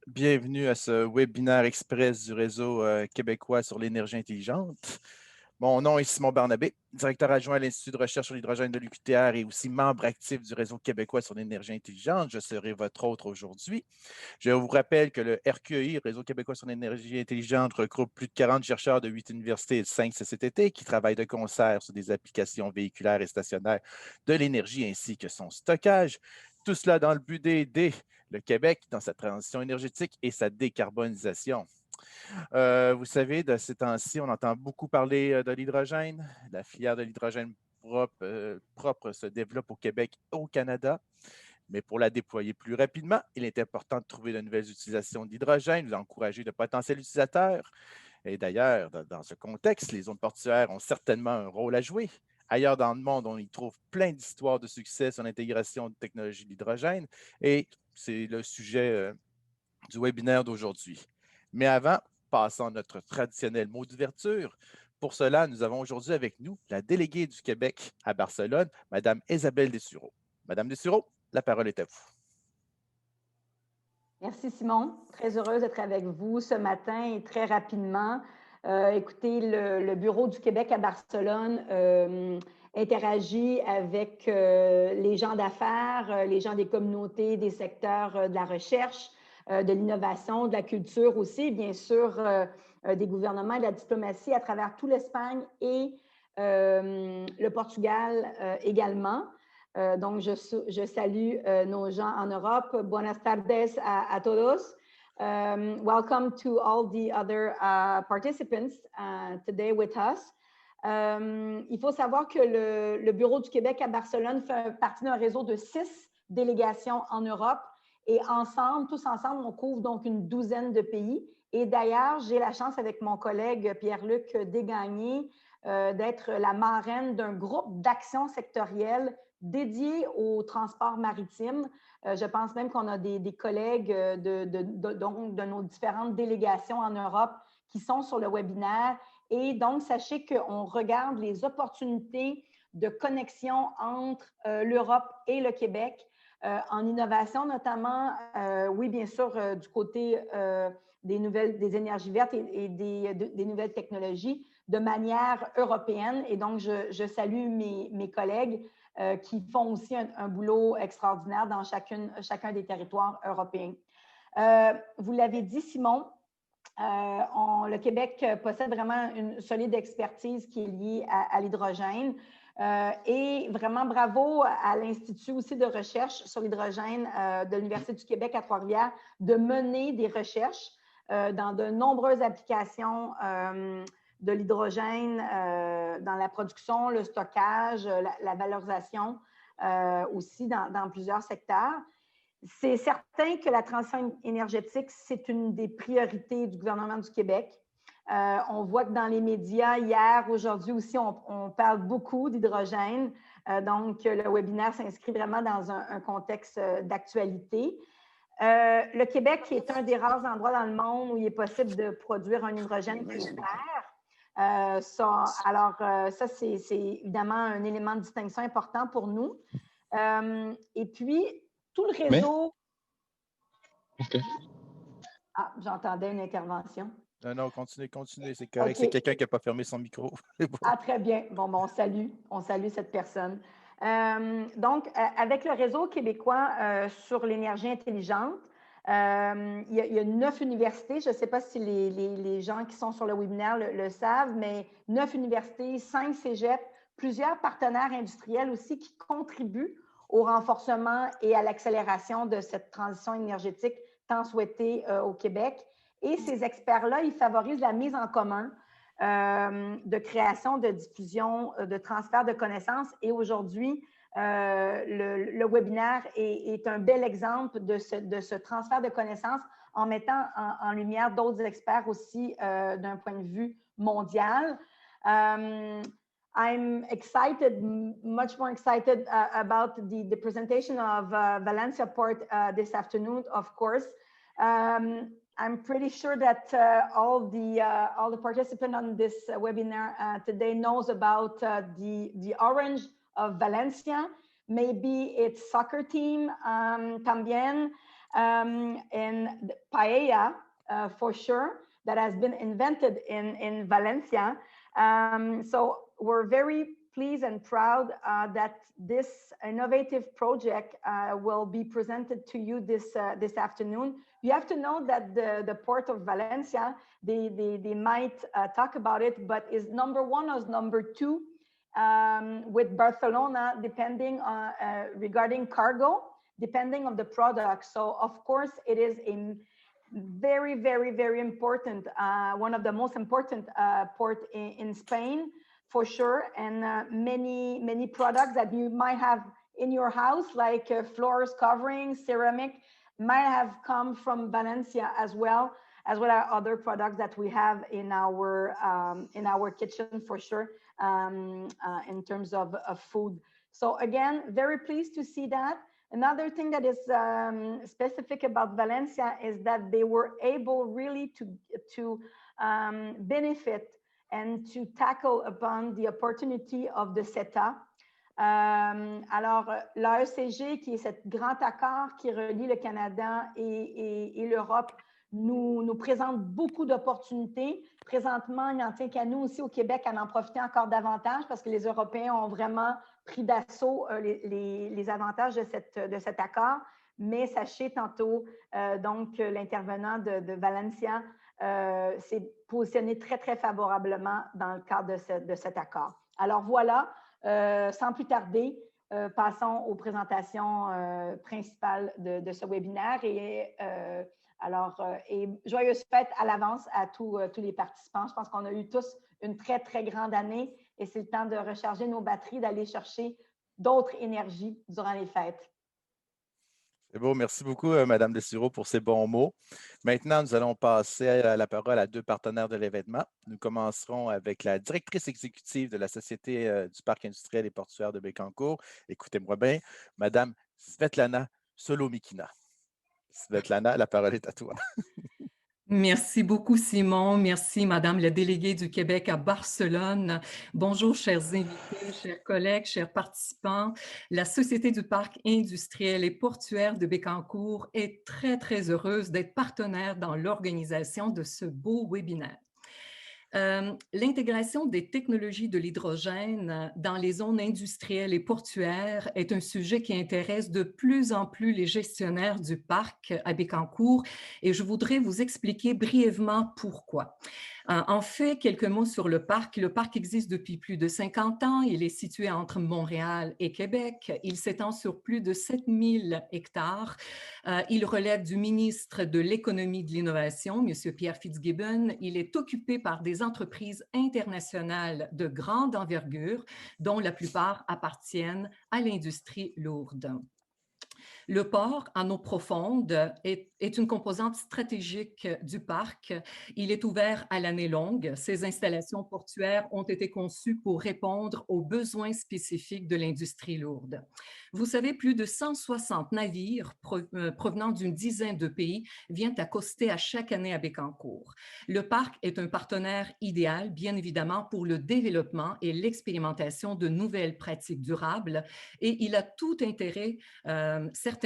Bienvenue à ce webinaire express du réseau québécois sur l'énergie intelligente. Mon nom est Simon Barnabé, directeur adjoint à l'Institut de recherche sur l'hydrogène de l'UQTR et aussi membre actif du réseau québécois sur l'énergie intelligente. Je serai votre hôte aujourd'hui. Je vous rappelle que le RQEI, Réseau québécois sur l'énergie intelligente, regroupe plus de 40 chercheurs de 8 universités et 5 CCTT qui travaillent de concert sur des applications véhiculaires et stationnaires de l'énergie ainsi que son stockage. Tout cela dans le but d'aider le Québec dans sa transition énergétique et sa décarbonisation. Vous savez, de ces temps-ci, on entend beaucoup parler de l'hydrogène. La filière de l'hydrogène propre se développe au Québec et au Canada. Mais pour la déployer plus rapidement, il est important de trouver de nouvelles utilisations d'hydrogène, d'encourager de potentiels utilisateurs. Et d'ailleurs, dans ce contexte, les zones portuaires ont certainement un rôle à jouer. Ailleurs dans le monde, on y trouve plein d'histoires de succès sur l'intégration de technologies d'hydrogène et c'est le sujet du webinaire d'aujourd'hui. Mais avant, passons à notre traditionnel mot d'ouverture. Pour cela, nous avons aujourd'hui avec nous la déléguée du Québec à Barcelone, Mme Isabelle Dessureau. Madame Dessureau, la parole est à vous. Merci Simon, très heureuse d'être avec vous ce matin et très rapidement. Écoutez, le Bureau du Québec à Barcelone interagit avec les gens d'affaires, les gens des communautés, des secteurs de la recherche, de l'innovation, de la culture aussi, bien sûr, des gouvernements et de la diplomatie à travers tout l'Espagne et le Portugal également. Donc, je salue nos gens en Europe. Buenas tardes a todos. Welcome to all the other participants today with us. Il faut savoir que le Bureau du Québec à Barcelone fait partie d'un réseau de 6 délégations en Europe et ensemble, tous ensemble, on couvre donc une douzaine de pays. Et d'ailleurs, j'ai la chance avec mon collègue Pierre-Luc Desgagnés d'être la marraine d'un groupe d'action sectorielle dédié au transport maritime. Je pense même qu'on a des collègues de nos différentes délégations en Europe qui sont sur le webinaire. Et donc, sachez qu'on regarde les opportunités de connexion entre l'Europe et le Québec en innovation, notamment, oui, bien sûr, du côté des énergies vertes et des nouvelles technologies de manière européenne. Et donc, je salue mes collègues qui font aussi un boulot extraordinaire dans chacun des territoires européens. Vous l'avez dit, Simon, le Québec possède vraiment une solide expertise qui est liée à l'hydrogène. Et vraiment bravo à l'Institut aussi de recherche sur l'hydrogène de l'Université du Québec à Trois-Rivières de mener des recherches dans de nombreuses applications de l'hydrogène dans la production, le stockage, la valorisation aussi dans plusieurs secteurs. C'est certain que la transition énergétique, c'est une des priorités du gouvernement du Québec. On voit que dans les médias, hier, aujourd'hui aussi, on parle beaucoup d'hydrogène. Donc, le webinaire s'inscrit vraiment dans un contexte d'actualité. Le Québec est un des rares endroits dans le monde où il est possible de produire un hydrogène qui est vert. Ça, c'est évidemment un élément de distinction important pour nous. Et puis, tout le réseau... Okay. Ah, j'entendais une intervention. Non, continuez, c'est correct. Okay. C'est quelqu'un qui n'a pas fermé son micro. Ah, très bien. Bon, on salue cette personne. Donc, avec le réseau québécois sur l'énergie intelligente, il y a 9 universités. Je ne sais pas si les gens qui sont sur le webinaire le savent, mais 9 universités, 5 cégeps, plusieurs partenaires industriels aussi qui contribuent au renforcement et à l'accélération de cette transition énergétique tant souhaitée au Québec. Et ces experts-là, ils favorisent la mise en commun de création, de diffusion, de transfert de connaissances. Et aujourd'hui, le webinaire est un bel exemple de ce transfert de connaissances en mettant en lumière d'autres experts aussi d'un point de vue mondial. I'm excited, much more excited about the presentation of Valencia Port this afternoon, of course. I'm pretty sure that all the participants on this webinar today knows about the Orange of Valencia. Maybe it's soccer team también. and paella, for sure, that has been invented in Valencia. So we're very pleased and proud that this innovative project will be presented to you this afternoon. You have to know that the port of Valencia, they might talk about it, but is number one or number two with Barcelona, depending on regarding cargo, depending on the product. So of course, it is a very, very, very important, one of the most important port in Spain, for sure. And many products that you might have in your house, like floors, coverings, ceramic, might have come from Valencia as well as other products that we have in our kitchen, for sure, in terms of food. So again, very pleased to see that. Another thing that is specific about Valencia is that they were able really to benefit and to tackle upon the opportunity of the CETA. Alors, l'AECG, qui est ce grand accord qui relie le Canada et l'Europe, nous présente beaucoup d'opportunités. Présentement, il n'en tient qu'à nous aussi au Québec à en profiter encore davantage parce que les Européens ont vraiment pris d'assaut les avantages de cet accord. Mais sachez tantôt, donc l'intervenant de Valencia s'est positionné très, très favorablement dans le cadre de cet accord. Alors voilà, sans plus tarder, passons aux présentations principales de ce webinaire. Et joyeuses fêtes à l'avance à tous les participants. Je pense qu'on a eu tous une très, très grande année et c'est le temps de recharger nos batteries, d'aller chercher d'autres énergies durant les fêtes. C'est beau. Merci beaucoup, Mme Dessureau, pour ces bons mots. Maintenant, nous allons passer la parole à deux partenaires de l'événement. Nous commencerons avec la directrice exécutive de la Société du parc industriel et portuaire de Bécancour. Écoutez-moi bien, Mme Svetlana Solomikina. Svetlana, la parole est à toi. Merci beaucoup, Simon. Merci, Madame la déléguée du Québec à Barcelone. Bonjour, chers invités, chers collègues, chers participants. La Société du parc industriel et portuaire de Bécancour est très, très heureuse d'être partenaire dans l'organisation de ce beau webinaire. L'intégration des technologies de l'hydrogène dans les zones industrielles et portuaires est un sujet qui intéresse de plus en plus les gestionnaires du parc à Bécancour et je voudrais vous expliquer brièvement pourquoi. En fait, quelques mots sur le parc. Le parc existe depuis plus de 50 ans. Il est situé entre Montréal et Québec. Il s'étend sur plus de 7000 hectares. Il relève du ministre de l'Économie et de l'Innovation, M. Pierre Fitzgibbon. Il est occupé par des entreprises internationales de grande envergure, dont la plupart appartiennent à l'industrie lourde. Le port en eau profonde est une composante stratégique du parc. Il est ouvert à l'année longue. Ces installations portuaires ont été conçues pour répondre aux besoins spécifiques de l'industrie lourde. Vous savez, plus de 160 navires provenant d'une dizaine de pays viennent accoster à chaque année à Bécancour. Le parc est un partenaire idéal, bien évidemment, pour le développement et l'expérimentation de nouvelles pratiques durables et il a tout intérêt, certainement,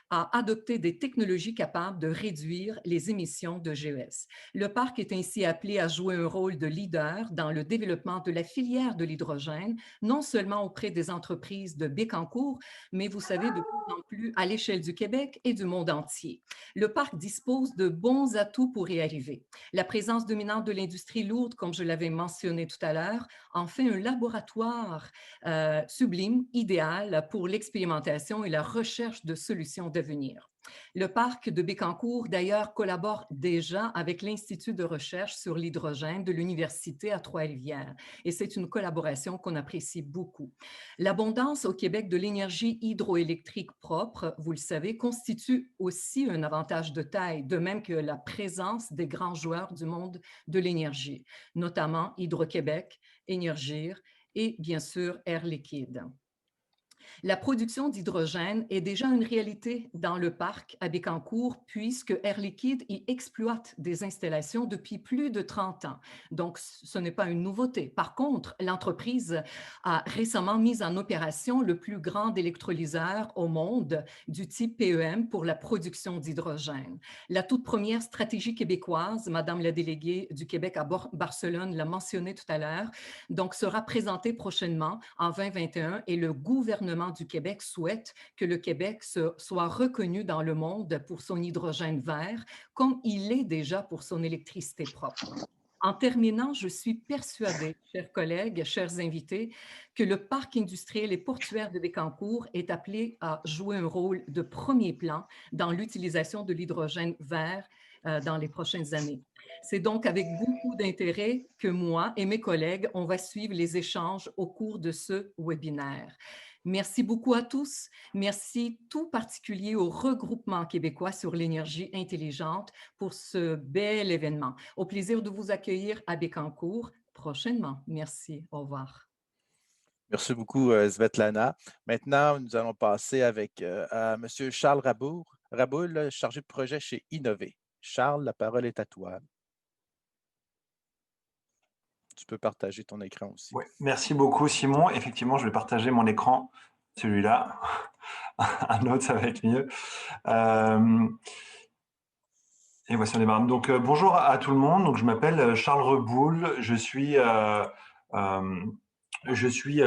à adopter des technologies capables de réduire les émissions de GES. Le parc est ainsi appelé à jouer un rôle de leader dans le développement de la filière de l'hydrogène, non seulement auprès des entreprises de Bécancour, mais vous savez, de plus en plus à l'échelle du Québec et du monde entier. Le parc dispose de bons atouts pour y arriver. La présence dominante de l'industrie lourde, comme je l'avais mentionné tout à l'heure, en fait un laboratoire sublime, idéal pour l'expérimentation et la recherche de solutions d'avenir. Le parc de Bécancour, d'ailleurs, collabore déjà avec l'Institut de recherche sur l'hydrogène de l'Université à Trois-Rivières et c'est une collaboration qu'on apprécie beaucoup. L'abondance au Québec de l'énergie hydroélectrique propre, vous le savez, constitue aussi un avantage de taille, de même que la présence des grands joueurs du monde de l'énergie, notamment Hydro-Québec, Énergir et bien sûr Air Liquide. La production d'hydrogène est déjà une réalité dans le parc à Bécancour puisque Air Liquide y exploite des installations depuis plus de 30 ans. Donc, ce n'est pas une nouveauté. Par contre, l'entreprise a récemment mis en opération le plus grand électrolyseur au monde du type PEM pour la production d'hydrogène. La toute première stratégie québécoise, Madame la déléguée du Québec à Barcelone l'a mentionné tout à l'heure, donc sera présentée prochainement en 2021 et le gouvernement du Québec souhaite que le Québec soit reconnu dans le monde pour son hydrogène vert, comme il est déjà pour son électricité propre. En terminant, je suis persuadée, chers collègues, chers invités, que le parc industriel et portuaire de Bécancour est appelé à jouer un rôle de premier plan dans l'utilisation de l'hydrogène vert dans les prochaines années. C'est donc avec beaucoup d'intérêt que moi et mes collègues, on va suivre les échanges au cours de ce webinaire. Merci beaucoup à tous. Merci tout particulier au regroupement québécois sur l'énergie intelligente pour ce bel événement. Au plaisir de vous accueillir à Bécancour prochainement. Merci. Au revoir. Merci beaucoup, Svetlana. Maintenant, nous allons passer à M. Charles Raboul, chargé de projet chez Innover. Charles, la parole est à toi. Tu peux partager ton écran aussi. Oui, merci beaucoup, Simon. Effectivement, je vais partager mon écran, celui-là. Un autre, ça va être mieux. Et voici, on démarre. Donc, bonjour à tout le monde. Donc, je m'appelle Charles Raboul. Je suis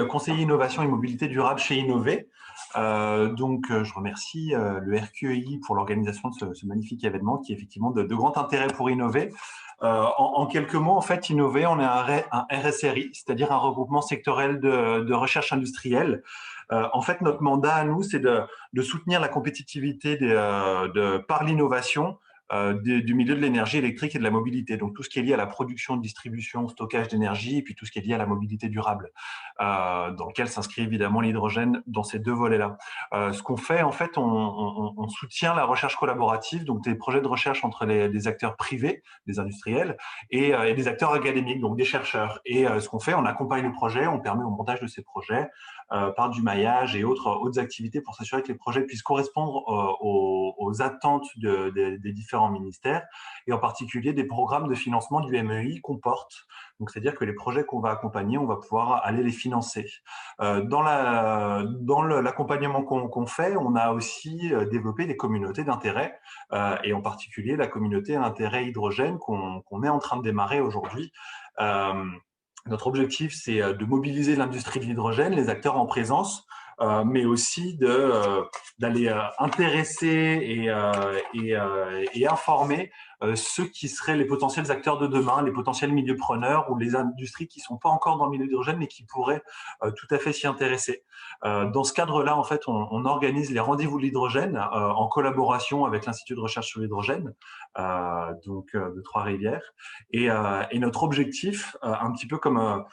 conseiller innovation et mobilité durable chez Innover. Je remercie le RQEI pour l'organisation de ce magnifique événement qui est effectivement de grand intérêt pour Innover. En quelques mots, en fait, Innover, on est un RSRI, c'est-à-dire un regroupement sectoriel de recherche industrielle. En fait, notre mandat à nous, c'est de soutenir la compétitivité par l'innovation du milieu de l'énergie électrique et de la mobilité. Donc, tout ce qui est lié à la production, distribution, stockage d'énergie, et puis tout ce qui est lié à la mobilité durable, dans lequel s'inscrit évidemment l'hydrogène dans ces deux volets-là. Ce qu'on fait, en fait, on soutient la recherche collaborative, donc des projets de recherche entre des acteurs privés, des industriels, et des acteurs académiques, donc des chercheurs. Et ce qu'on fait, on accompagne le projet, on permet au montage de ces projets par du maillage et autres activités pour s'assurer que les projets puissent correspondre aux attentes des différents ministères et en particulier des programmes de financement du MEI qu'on porte. Donc, c'est-à-dire que les projets qu'on va accompagner, on va pouvoir aller les financer. Dans l'accompagnement qu'on fait, on a aussi développé des communautés d'intérêt et en particulier la communauté d'intérêt hydrogène qu'on est en train de démarrer aujourd'hui. Notre objectif, c'est de mobiliser l'industrie de l'hydrogène, les acteurs en présence, mais aussi d'aller intéresser et informer ceux qui seraient les potentiels acteurs de demain, les potentiels milieux preneurs ou les industries qui ne sont pas encore dans le milieu de l'hydrogène mais qui pourraient tout à fait s'y intéresser. Dans ce cadre-là, en fait, on organise les rendez-vous de l'hydrogène en collaboration avec l'Institut de recherche sur l'hydrogène, de Trois-Rivières. Et notre objectif, un petit peu comme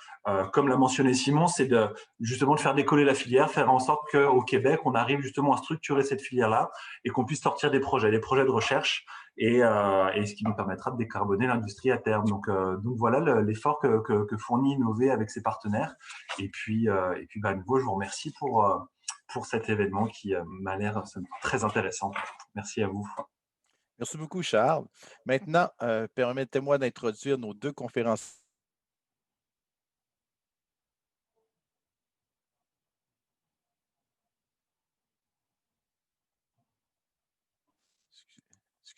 l'a mentionné Simon, c'est justement de faire décoller la filière, faire en sorte qu'au Québec, on arrive justement à structurer cette filière-là et qu'on puisse sortir des projets de recherche et ce qui nous permettra de décarboner l'industrie à terme. Donc voilà l'effort que fournit Innover avec ses partenaires. Et puis à nouveau, je vous remercie pour cet événement qui m'a l'air très intéressant. Merci à vous. Merci beaucoup, Charles. Maintenant, permettez-moi d'introduire nos deux conférences.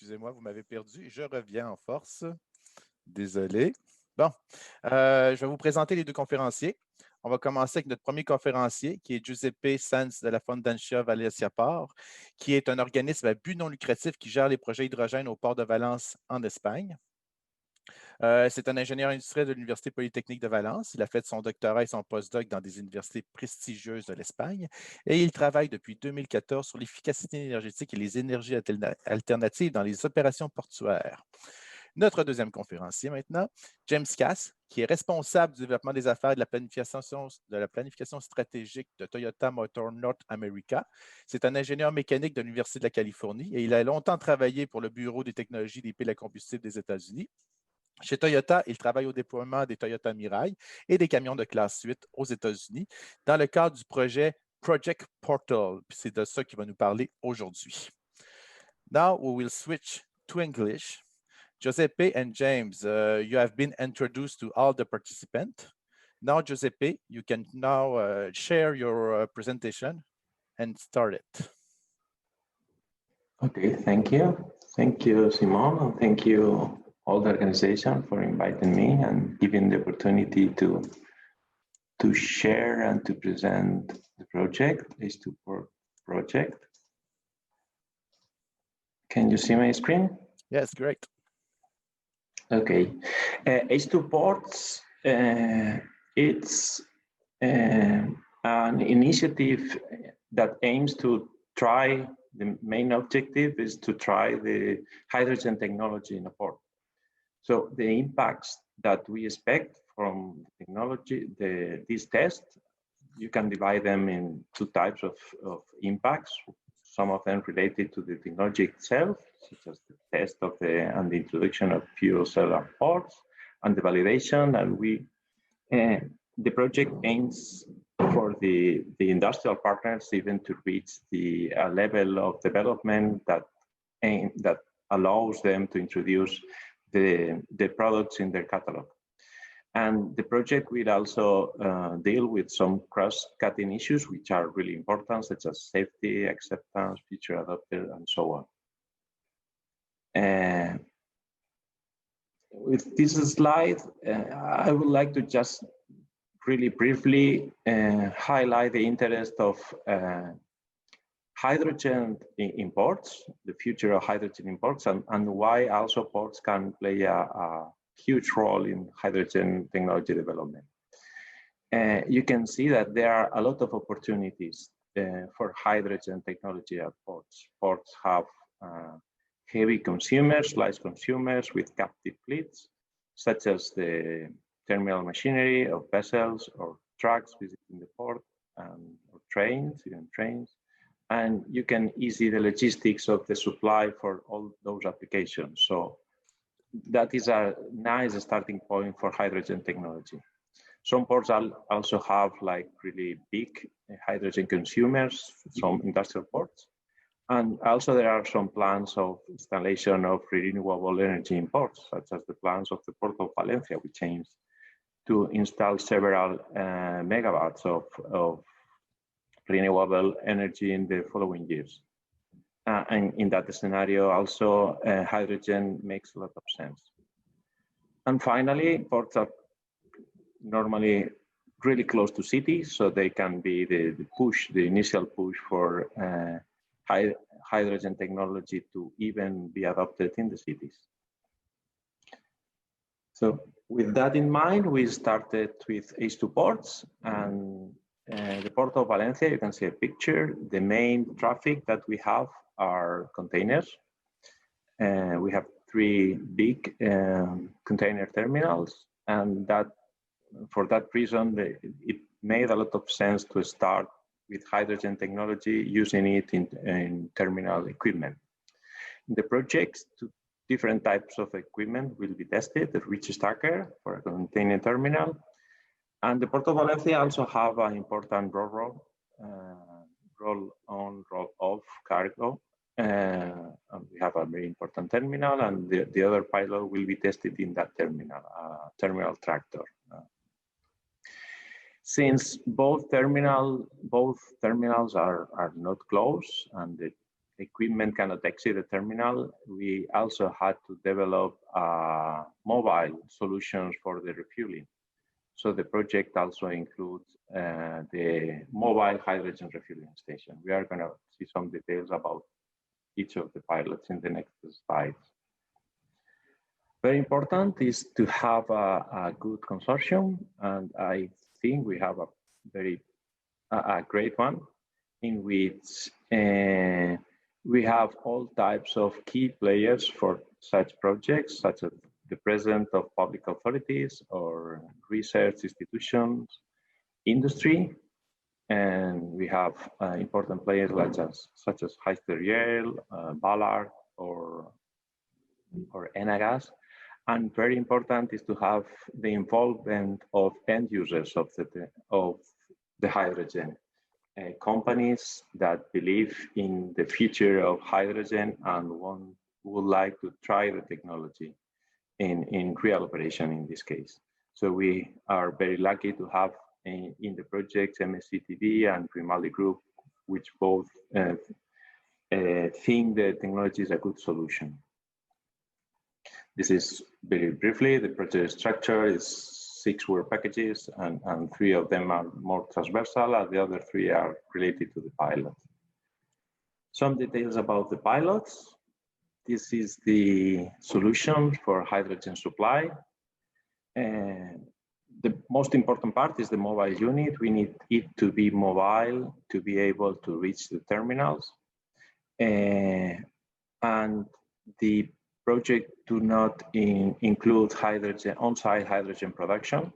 Excusez-moi, vous m'avez perdu. Je reviens en force. Désolé. Bon, je vais vous présenter les deux conférenciers. On va commencer avec notre premier conférencier, qui est Giuseppe Sanz de la Fondancia Valesiaport, qui est un organisme à but non lucratif qui gère les projets hydrogène au port de Valence en Espagne. C'est un ingénieur industriel de l'Université polytechnique de Valence. Il a fait son doctorat et son postdoc dans des universités prestigieuses de l'Espagne et il travaille depuis 2014 sur l'efficacité énergétique et les énergies alternatives dans les opérations portuaires. Notre deuxième conférencier maintenant, James Cass, qui est responsable du développement des affaires et de la planification stratégique de Toyota Motor North America. C'est un ingénieur mécanique de l'Université de la Californie et il a longtemps travaillé pour le Bureau des technologies des piles à combustible des États-Unis. Chez Toyota, il travaille au déploiement des Toyota Mirai et des camions de classe 8 aux États-Unis dans le cadre du projet project portal. C'est de ça qu'il va nous parler aujourd'hui. Now we will switch to English. Giuseppe and James, you have been introduced to all the participants. Now, Giuseppe, you can now share your presentation and start it. Okay, thank you. Thank you, Simon, and thank you all the organization for inviting me and giving the opportunity to share and to present the project, Ace2Port project. Can you see my screen? Yes, great. Okay, Ace2Ports, it's an initiative that aims to try, the main objective is to try the hydrogen technology in a port. So the impacts that we expect from technology, this test, you can divide them in two types of impacts. Some of them related to the technology itself, such as the test of and the introduction of fuel cell ports and the validation. And the project aims for the industrial partners even to reach the level of development that allows them to introduce the products in their catalog. And the project will also deal with some cross-cutting issues, which are really important, such as safety, acceptance, feature adopted, and so on. With this slide, I would like to just really briefly highlight the interest of hydrogen imports, the future of hydrogen imports, and why also ports can play a huge role in hydrogen technology development. You can see that there are a lot of opportunities for hydrogen technology at ports. Ports have heavy consumers, large consumers with captive fleets, such as the terminal machinery of vessels or trucks visiting the port, or trains, even trains. And you can easy the logistics of the supply for all those applications. So that is a nice starting point for hydrogen technology. Some ports also have like really big hydrogen consumers, some industrial ports. And also there are some plans of installation of renewable energy in ports, such as the plans of the Port of Valencia, which aims to install several megawatts of renewable energy in the following years. And in that scenario, also hydrogen makes a lot of sense. And finally, ports are normally really close to cities, so they can be the initial push for hydrogen technology to even be adopted in the cities. So with that in mind, we started with Ace2Ports, and the Port of Valencia, you can see a picture. The main traffic that we have are containers. We have 3 big container terminals, and for that reason, it made a lot of sense to start with hydrogen technology, using it in terminal equipment. In the projects, 2 different types of equipment will be tested: the reach stacker for a container terminal, and the Port of Valencia also have an important roll-on, roll-off cargo. And we have a very important terminal, and the other pilot will be tested in that terminal, terminal tractor. Since both terminals are not close and the equipment cannot exit the terminal, we also had to develop mobile solutions for the refueling. So the project also includes the mobile hydrogen refueling station. We are going to see some details about each of the pilots in the next slides. Very important is to have a good consortium, and I think we have a great one, in which we have all types of key players for such projects, such as the president of public authorities or research institutions, industry, and we have important players such as Hyster-Yale, Ballard, or Enagas. And very important is to have the involvement of end users of the hydrogen. companies that believe in the future of hydrogen and would like to try the technology in real operation in this case. So we are very lucky to have in the projects MSCTV and Grimaldi Group, which both think the technology is a good solution. This is very briefly, the project structure is 6 work packages, and 3 of them are more transversal, and the other 3 are related to the pilot. Some details about the pilots. This is the solution for hydrogen supply. And the most important part is the mobile unit. We need it to be mobile to be able to reach the terminals. And the project do not include hydrogen, on-site hydrogen production.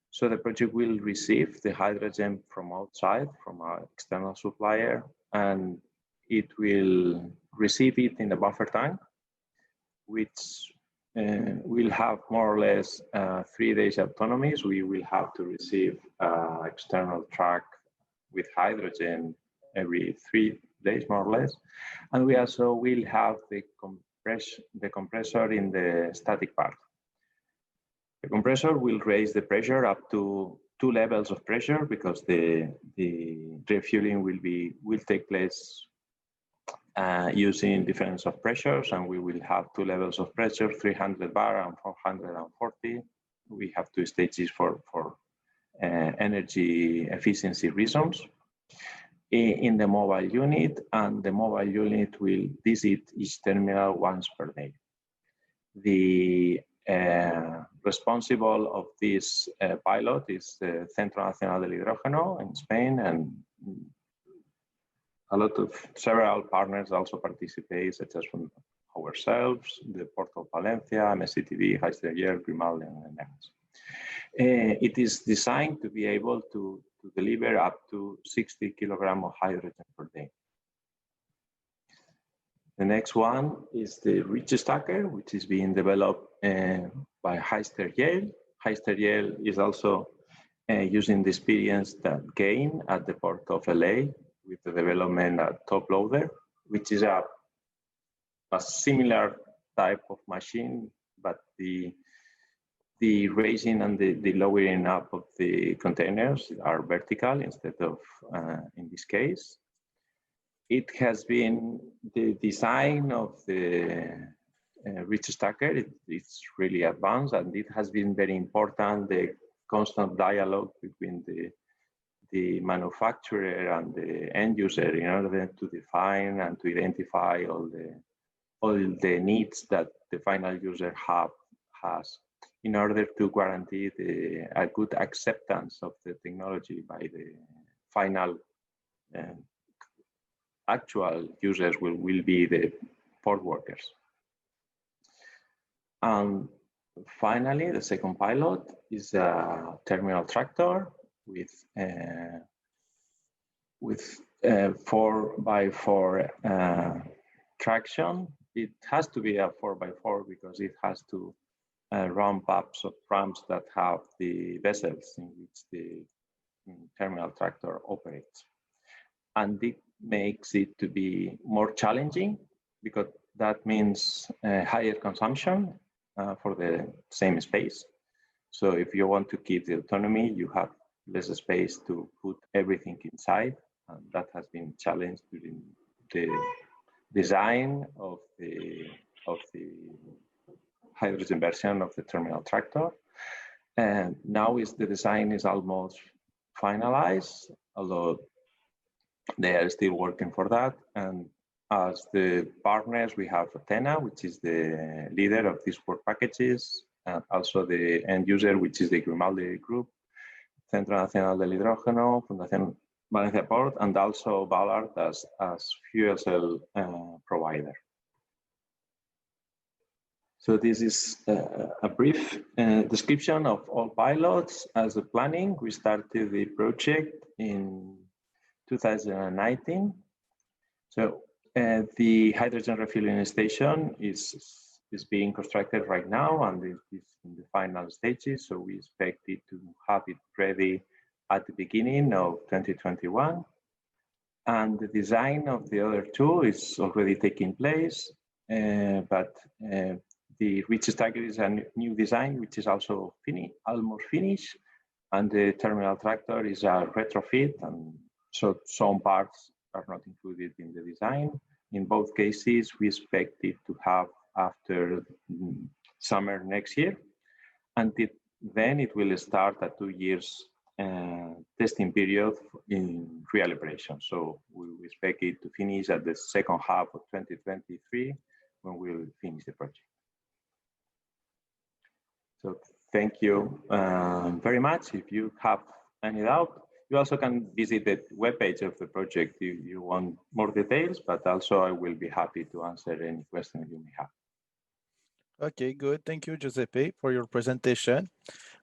So the project will receive the hydrogen from outside, from our external supplier, and it will receive it in the buffer tank, which will have more or less 3 days autonomy. So we will have to receive external truck with hydrogen every 3 days, more or less. And we also will have the compressor in the static part. The compressor will raise the pressure up to 2 levels of pressure, because the refueling will take place using difference of pressures, and we will have 2 levels of pressure, 300 bar and 440. We have 2 stages for energy efficiency reasons in the mobile unit, and the mobile unit will visit each terminal once per day. The responsible of this pilot is the Centro Nacional del Hidrógeno in Spain, and several partners also participate, such as from ourselves, the Port of Valencia, MSCTV, Ailleurs, Grimaldi, and others. It is designed to be able to deliver up to 60 kilograms of hydrogen per day. The next one is the reach stacker, which is being developed by Ailleurs. Ailleurs is also using the experience that gained at the Port of LA with the development of top loader, which is a similar type of machine, but the raising and the lowering up of the containers are vertical instead of, in this case. It has been the design of the reach stacker. It's really advanced, and it has been very important, the constant dialogue between the manufacturer and the end user in order to define and to identify all the needs that the final user has in order to guarantee a good acceptance of the technology by the final actual users will be the port workers. And finally, the second pilot is a terminal tractor with 4x4 traction. It has to be a 4x4 because it has to ramp up ramps that have the vessels in which the terminal tractor operates. And it makes it to be more challenging because that means higher consumption for the same space. So if you want to keep the autonomy, you have less space to put everything inside. And that has been challenged during the design of the hydrogen version of the terminal tractor. And now the design is almost finalized, although they are still working for that. And as the partners, we have Athena, which is the leader of these work packages, and also the end user, which is the Grimaldi Group, Centro Nacional del Hidrógeno, Fundación Valencia Port, and also Ballard as fuel cell provider. So this is a brief description of all pilots. As a planning, we started the project in 2019. So the hydrogen refueling station is being constructed right now, and it is in the final stages. So we expect it to have it ready at the beginning of 2021. And the design of the other two is already taking place, but the reach target is a new design, which is also almost finished. And the terminal tractor is a retrofit, and so some parts are not included in the design. In both cases, we expect it to have after summer next year. Until then, it will start a 2 years testing period in real operation. So we expect it to finish at the second half of 2023 when we'll finish the project. So thank you very much. If you have any doubt, you also can visit the webpage of the project if you want more details, but also I will be happy to answer any questions you may have. Okay, good. Thank you, Giuseppe, for your presentation.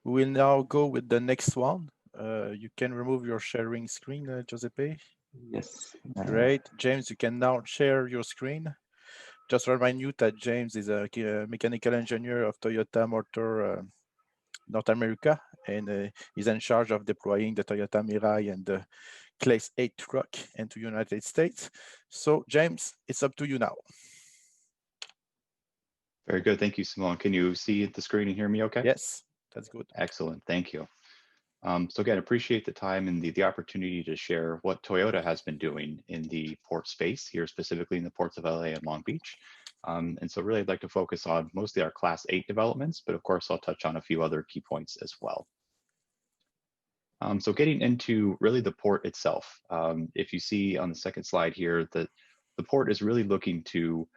We will now go with the next one. You can remove your sharing screen, Giuseppe. Yes. Great. James, you can now share your screen. Just remind you that James is a mechanical engineer of Toyota Motor North America, and he's in charge of deploying the Toyota Mirai and the Class 8 truck into the United States. So, James, it's up to you now. Very good. Thank you, Simon. Can you see the screen and hear me okay? Yes, that's good. Excellent. Thank you. So again, appreciate the time and the opportunity to share what Toyota has been doing in the port space here, specifically in the ports of LA and Long Beach. And so really I'd like to focus on mostly our Class 8 developments, but of course I'll touch on a few other key points as well. So getting into really the port itself, if you see on the second slide here that the port is really looking to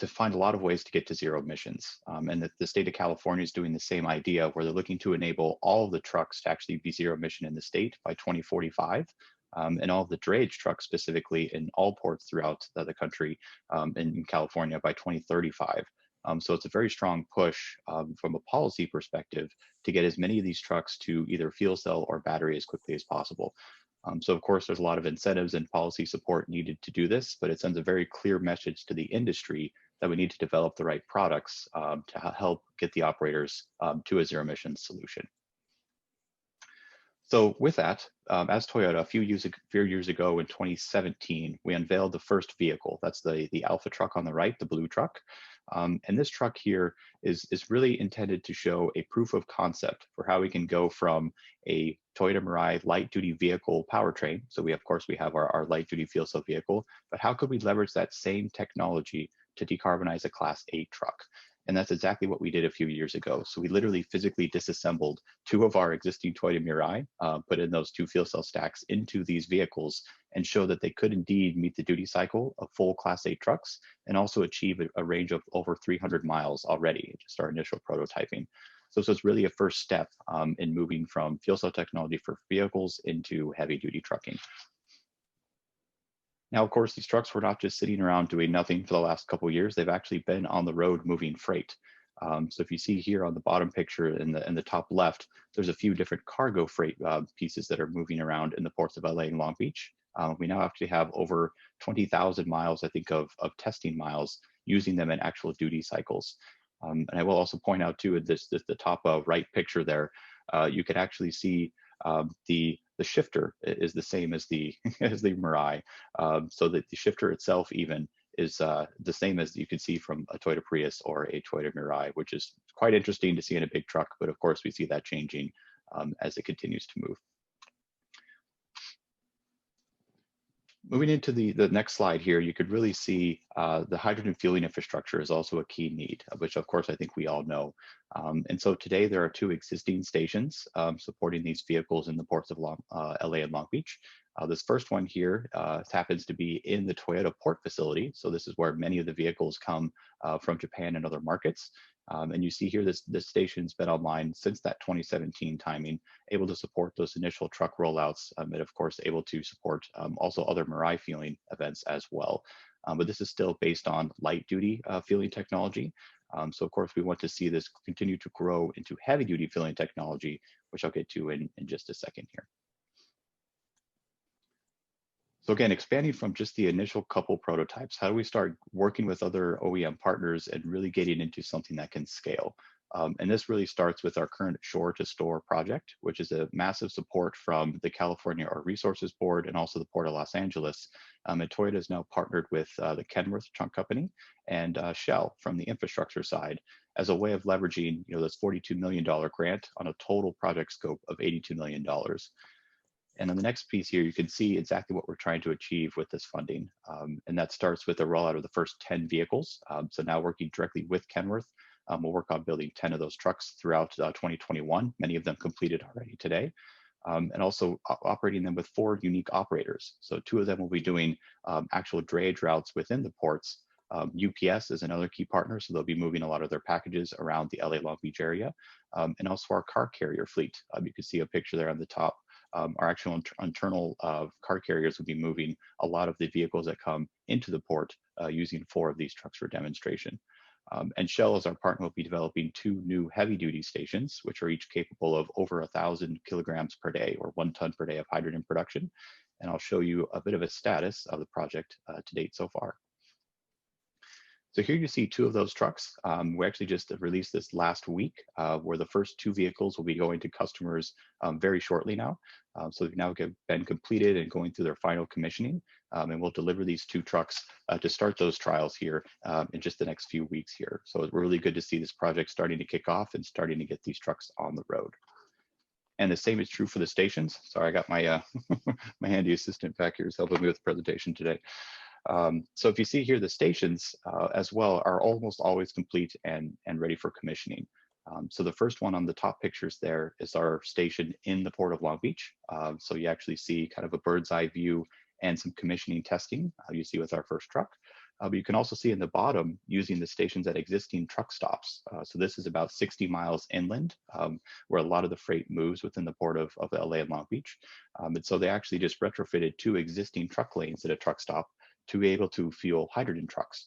find a lot of ways to get to zero emissions. And that the state of California is doing the same idea where they're looking to enable all of the trucks to actually be zero emission in the state by 2045. And all of the drayage trucks specifically in all ports throughout the country in California by 2035. So it's a very strong push from a policy perspective to get as many of these trucks to either fuel cell or battery as quickly as possible. So of course, there's a lot of incentives and policy support needed to do this, but it sends a very clear message to the industry that we need to develop the right products to help get the operators to a zero emissions solution. So with that, as Toyota, a few years ago in 2017, we unveiled the first vehicle. That's the Alpha truck on the right, the blue truck. And this truck here is really intended to show a proof of concept for how we can go from a Toyota Mirai light duty vehicle powertrain. So we, of course, we have our light duty fuel cell vehicle, but how could we leverage that same technology to decarbonize a Class 8 truck? And that's exactly what we did a few years ago. So we literally physically disassembled two of our existing Toyota Mirai, put in those two fuel cell stacks into these vehicles and show that they could indeed meet the duty cycle of full Class 8 trucks and also achieve a range of over 300 miles already, just our initial prototyping. So it's really a first step in moving from fuel cell technology for vehicles into heavy duty trucking. Now, of course, these trucks were not just sitting around doing nothing for the last couple of years. They've actually been on the road moving freight. So if you see here on the bottom picture in the top left, there's a few different cargo freight pieces that are moving around in the ports of LA and Long Beach. We now actually have over 20,000 miles, I think, of testing miles using them in actual duty cycles. And I will also point out too, the top right picture there, you can actually see the shifter is the same as the Mirai, so that the shifter itself even is the same as you can see from a Toyota Prius or a Toyota Mirai, which is quite interesting to see in a big truck. But of course, we see that changing as it continues to move. Moving into the next slide here, you could really see the hydrogen fueling infrastructure is also a key need, which of course I think we all know. And so today there are two existing stations supporting these vehicles in the ports of LA and Long Beach. This first one here happens to be in the Toyota port facility. So this is where many of the vehicles come from Japan and other markets. And you see here, this station's been online since that 2017 timing, able to support those initial truck rollouts, and of course, able to support also other Mirai fueling events as well. But this is still based on light duty fueling technology. So of course, we want to see this continue to grow into heavy duty fueling technology, which I'll get to in just a second here. So again, expanding from just the initial couple prototypes, how do we start working with other OEM partners and really getting into something that can scale? And this really starts with our current Shore to Store project, which is a massive support from the California Art Resources Board and also the Port of Los Angeles. And Toyota is now partnered with the Kenworth Trunk Company and Shell from the infrastructure side as a way of leveraging, this $42 million grant on a total project scope of $82 million. And on the next piece here, you can see exactly what we're trying to achieve with this funding. And that starts with the rollout of the first 10 vehicles. So now working directly with Kenworth, we'll work on building 10 of those trucks throughout 2021, many of them completed already today, and also operating them with 4 unique operators. So 2 of them will be doing actual drayage routes within the ports. UPS is another key partner, so they'll be moving a lot of their packages around the LA Long Beach area, and also our car carrier fleet. You can see a picture there on the top. Our actual internal car carriers will be moving a lot of the vehicles that come into the port using 4 of these trucks for demonstration. And Shell, as our partner, will be developing 2 new heavy-duty stations, which are each capable of over 1,000 kilograms per day, or 1 ton per day of hydrogen production. And I'll show you a bit of a status of the project to date so far. So here you see 2 of those trucks. We actually just released this last week, where the first 2 vehicles will be going to customers very shortly now. So they've now been completed and going through their final commissioning. And we'll deliver these 2 trucks to start those trials here in just the next few weeks here. So it's really good to see this project starting to kick off and starting to get these trucks on the road. And the same is true for the stations. Sorry, I got my my handy assistant back here is helping me with the presentation today. So if you see here, the stations as well are almost always complete and ready for commissioning. So the first one on the top pictures there is our station in the Port of Long Beach. So you actually see kind of a bird's eye view and some commissioning testing you see with our first truck. But you can also see in the bottom using the stations at existing truck stops. So this is about 60 miles inland where a lot of the freight moves within the Port of LA and Long Beach. And so they actually just retrofitted 2 existing truck lanes at a truck stop to be able to fuel hydrogen trucks.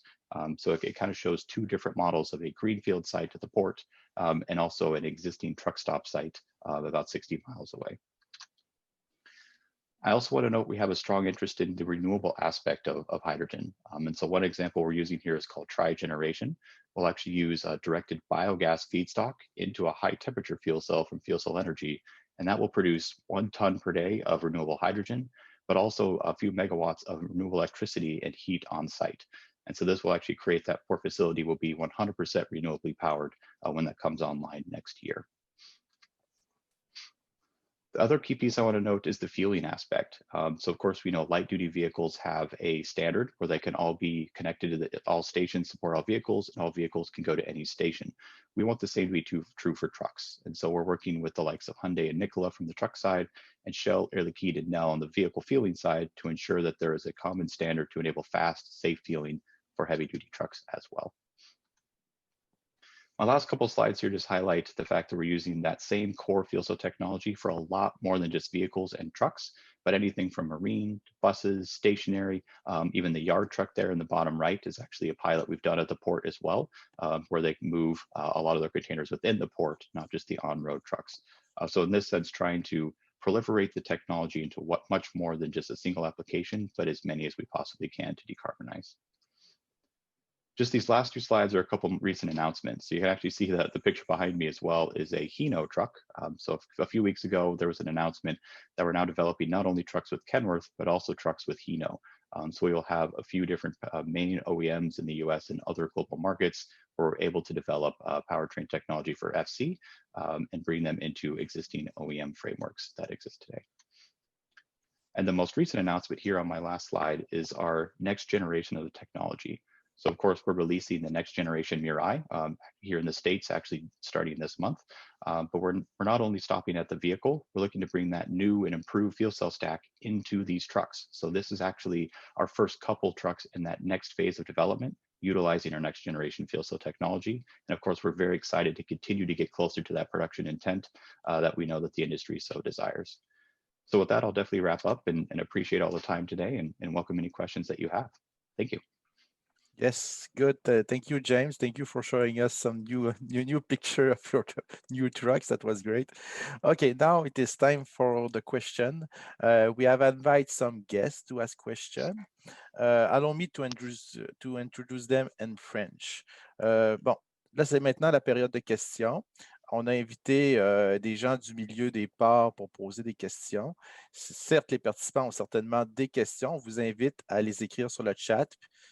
So it kind of shows 2 different models of a greenfield site at the port and also an existing truck stop site about 60 miles away. I also want to note we have a strong interest in the renewable aspect of hydrogen. And so one example we're using here is called trigeneration. We'll actually use a directed biogas feedstock into a high temperature fuel cell from Fuel Cell Energy, and that will produce 1 ton per day of renewable hydrogen, but also a few megawatts of renewable electricity and heat on site. And so this will actually create that port facility will be 100% renewably powered when that comes online next year. The other key piece I want to note is the fueling aspect. So of course, we know light duty vehicles have a standard where they can all be connected to all stations support all vehicles, and all vehicles can go to any station. We want the same to be true for trucks. And so we're working with the likes of Hyundai and Nikola from the truck side, and Shell, Air Liquide, and Nel on the vehicle fueling side to ensure that there is a common standard to enable fast, safe fueling for heavy duty trucks as well. My last couple of slides here just highlight the fact that we're using that same core fuel cell technology for a lot more than just vehicles and trucks, but anything from marine, buses, stationary, even the yard truck there in the bottom right is actually a pilot we've done at the port as well, where they can move a lot of their containers within the port, not just the on-road trucks. So in this sense, trying to proliferate the technology into much more than just a single application, but as many as we possibly can to decarbonize. Just these last 2 slides are a couple recent announcements. So you can actually see that the picture behind me as well is a Hino truck. So a few weeks ago, there was an announcement that we're now developing not only trucks with Kenworth, but also trucks with Hino. So we will have a few different main OEMs in the US and other global markets where we're able to develop powertrain technology for FC and bring them into existing OEM frameworks that exist today. And the most recent announcement here on my last slide is our next generation of the technology. So of course, we're releasing the next generation Mirai here in the States, actually starting this month. But we're not only stopping at the vehicle, we're looking to bring that new and improved fuel cell stack into these trucks. So this is actually our first couple trucks in that next phase of development, utilizing our next generation fuel cell technology. And of course, we're very excited to continue to get closer to that production intent that we know that the industry so desires. So with that, I'll definitely wrap up and appreciate all the time today and welcome any questions that you have. Thank you. Yes, good. Thank you, James. Thank you for showing us some new picture of your new trucks. That was great. Okay, now it is time for the question. We have invited some guests to ask questions. Allow me to introduce them in French. Bon, là, c'est maintenant la période de questions. On a invité des gens du milieu des ports pour poser des questions. Certes, les participants ont certainement des questions. On vous invite à les écrire sur le chat,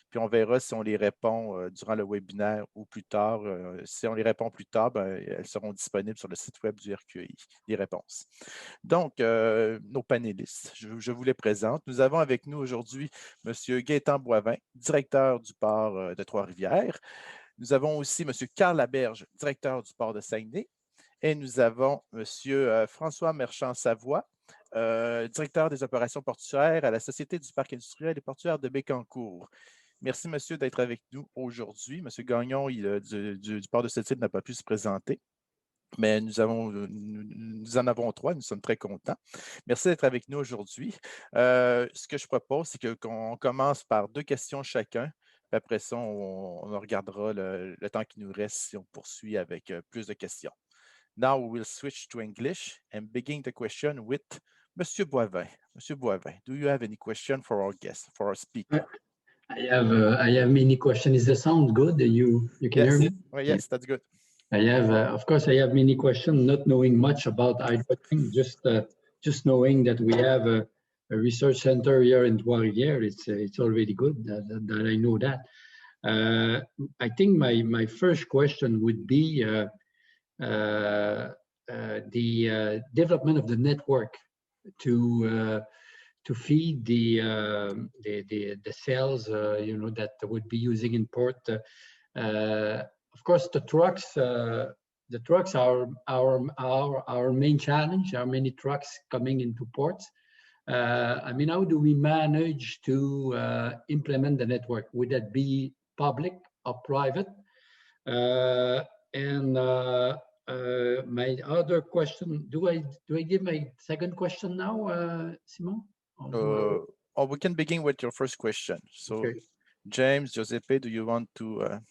puis on verra si on les répond durant le webinaire ou plus tard. Si on les répond plus tard, ben, elles seront disponibles sur le site web du RQI, les réponses. Donc, nos panélistes, je vous les présente. Nous avons avec nous aujourd'hui M. Gaétan Boivin, directeur du port de Trois-Rivières. Nous avons aussi M. Carl Laberge, directeur du port de Saguenay. Et nous avons M. François Merchant-Savoie, directeur des opérations portuaires à la Société du parc industriel et portuaire de Bécancour. Merci, monsieur, d'être avec nous aujourd'hui. M. Gagnon du port de Sept-Îles n'a pas pu se présenter, mais nous en avons 3. Nous sommes très contents. Merci d'être avec nous aujourd'hui. Ce que je propose, c'est qu'on commence par 2 questions chacun. Après ça, on regardera le temps qui nous reste si on poursuit avec plus de questions. Now we will switch to English and begin the question with Monsieur Boivin. Monsieur Boivin, do you have any question for our guest, for our speaker? I have many questions. Is the sound good? You can hear me? Oh, yes, that's good. I have, of course, I have many questions, not knowing much about hydrogen, just knowing that we have a research center here in Trois-Rivières. It's already good that I know that. I think my first question would be the development of the network to feed the cells, that would be using in port. Of course, the trucks are our main challenge. There are many trucks coming into ports. I mean, how do we manage to implement the network? Would that be public or private? And my other question, do I give my second question now, Simon? Or we can begin with your first question. So, okay. James, Giuseppe, do you want to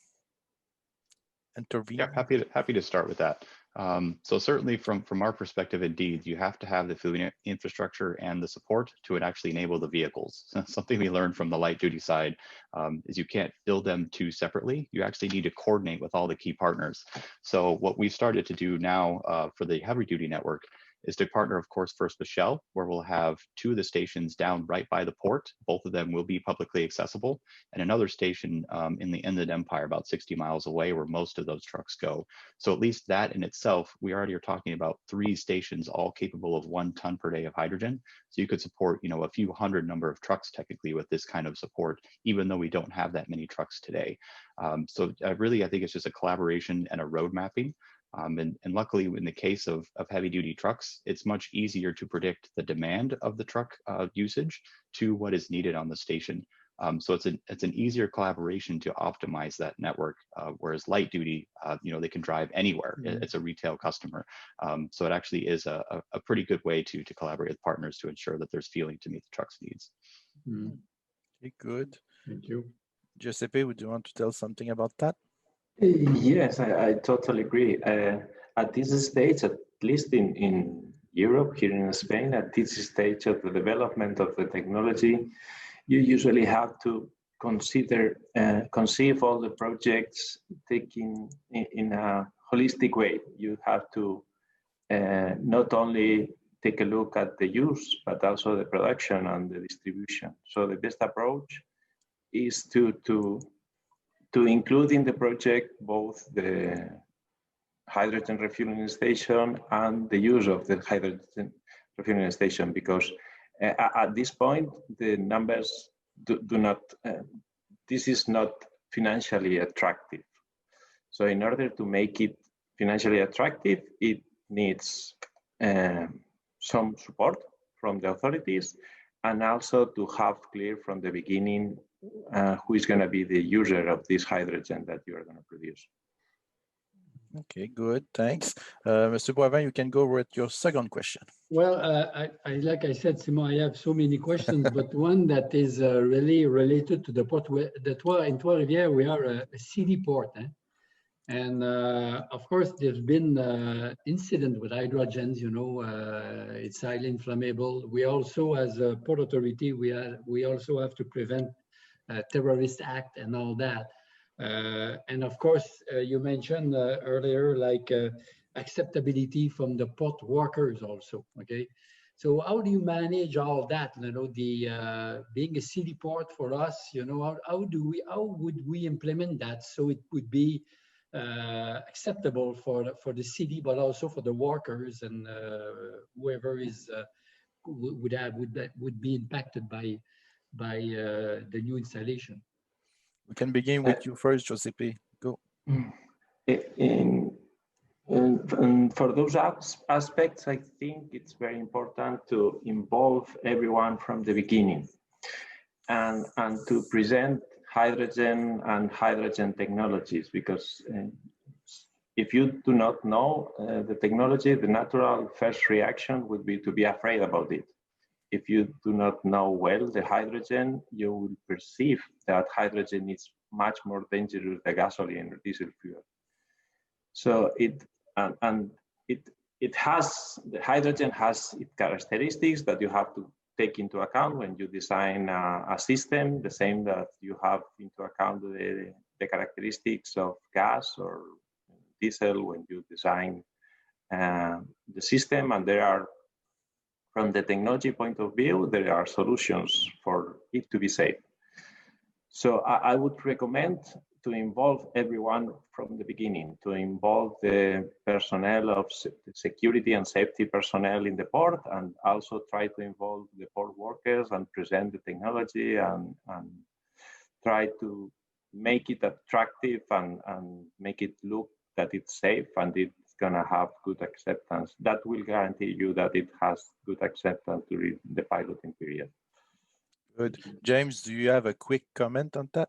intervene? Yeah, happy to start with that. So certainly from our perspective, indeed, you have to have the fueling infrastructure and the support to actually enable the vehicles. Something we learned from the light duty side is you can't build them two separately. You actually need to coordinate with all the key partners. So what we've started to do now for the heavy duty network is to partner, of course, first with Shell, where we'll have 2 of the stations down right by the port. Both of them will be publicly accessible, and another station in the Inland Empire, about 60 miles away, where most of those trucks go. So at least that in itself, we already are talking about 3 stations, all capable of 1 ton per day of hydrogen. So you could support, a few hundred number of trucks technically with this kind of support, even though we don't have that many trucks today. So really, I think it's just a collaboration and a road mapping. And luckily, in the case of heavy-duty trucks, it's much easier to predict the demand of the truck usage to what is needed on the station. So it's an easier collaboration to optimize that network, whereas light-duty, they can drive anywhere. Mm-hmm. It's a retail customer. So it actually is a pretty good way to collaborate with partners to ensure that there's fueling to meet the truck's needs. Mm-hmm. Okay, good. Thank you. Giuseppe, would you want to tell something about that? Yes, I totally agree. At this stage, at least in Europe, here in Spain, at this stage of the development of the technology, you usually have to conceive all the projects taking in a holistic way. You have to not only take a look at the use, but also the production and the distribution. So the best approach is to include in the project both the hydrogen refueling station and the use of the hydrogen refueling station, because at this point, the numbers do not, this is not financially attractive. So in order to make it financially attractive, it needs some support from the authorities, and also to have clear from the beginning who is going to be the user of this hydrogen that you are going to produce. Okay, good, thanks. Mr. Boivin, you can go with your second question. Well, I like I said, Simon, I have so many questions, but one that is really related to the port. In Trois-Rivières, we are a city port. And of course, there's been incident with hydrogens, it's highly inflammable. We also, as a port authority, we also have to prevent terrorist act and all that. And of course, you mentioned earlier, like acceptability from the port workers also, okay? So how do you manage all that? You know, the being a city port for us, you know, how would we implement that so it would be acceptable for the city, but also for the workers and whoever is would be impacted by the new installation. We can begin with you first, Giuseppe. Go. And for those aspects, I think it's very important to involve everyone from the beginning and to present hydrogen and hydrogen technologies, because if you do not know the technology, the natural first reaction would be to be afraid about it. If you do not know well the hydrogen, you will perceive that hydrogen is much more dangerous than gasoline or diesel fuel. So the hydrogen has its characteristics that you have to take into account when you design a system, the same that you have into account the characteristics of gas or diesel when you design the system. And there are, from the technology point of view, there are solutions for it to be safe. So I would recommend to involve everyone from the beginning, to involve the personnel of security and safety personnel in the port, and also try to involve the port workers and present the technology and try to make it attractive and make it look that it's safe and it's gonna have good acceptance. That will guarantee you that it has good acceptance during the piloting period. Good. James, do you have a quick comment on that?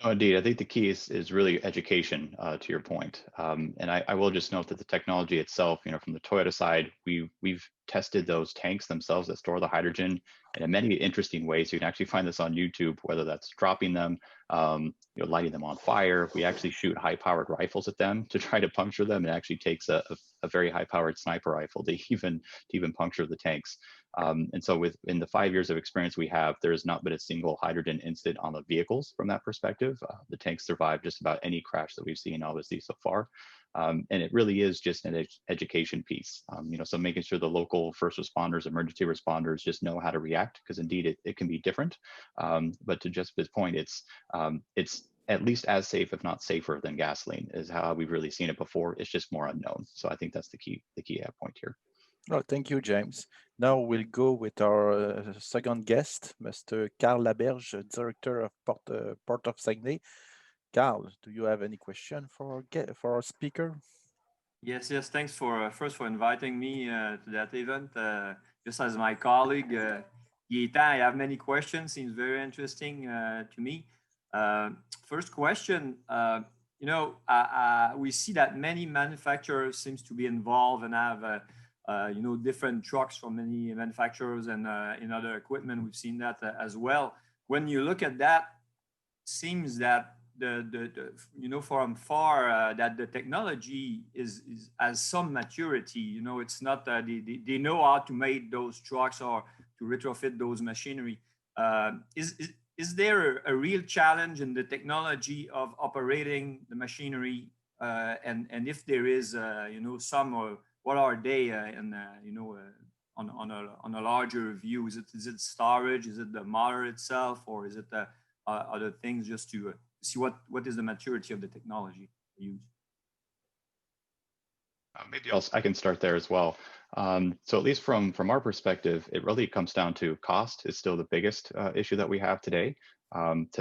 No, indeed. I think the key is really education, to your point. And I will just note that the technology itself, you know, from the Toyota side, we've tested those tanks themselves that store the hydrogen in many interesting ways. You can actually find this on YouTube, whether that's dropping them, you know, lighting them on fire. We actually shoot high-powered rifles at them to try to puncture them. It actually takes a very high-powered sniper rifle to even puncture the tanks. And so in the 5 years of experience we have, there has not been a single hydrogen incident on the vehicles from that perspective. The tanks survive just about any crash that we've seen, obviously, so far. And it really is just an education piece. You know, so making sure the local first responders, emergency responders just know how to react, because indeed it can be different. But to just this point, it's at least as safe, if not safer, than gasoline, is how we've really seen it before. It's just more unknown. So I think that's the key point here. Oh, thank you, James. Now we'll go with our second guest, Mr. Carl Laberge, Director of Port of Saguenay. Carl, do you have any question for our speaker? Yes. Thanks first for inviting me to that event. Just as my colleague, Gaetan, I have many questions. Seems very interesting to me. First question, you know, we see that many manufacturers seems to be involved and have you know, different trucks from many manufacturers, and in other equipment we've seen that as well. When you look at that, seems that you know, from far that the technology has some maturity. You know, it's not they know how to make those trucks or to retrofit those machinery. Is there a real challenge in the technology of operating the machinery, and if there is, you know, some, what are they, you know, on a larger view? Is it storage? Is it the motor itself, or is it other things, just to see what is the maturity of the technology used? Maybe I can start there as well. So at least from our perspective, it really comes down to cost is still the biggest issue that we have today.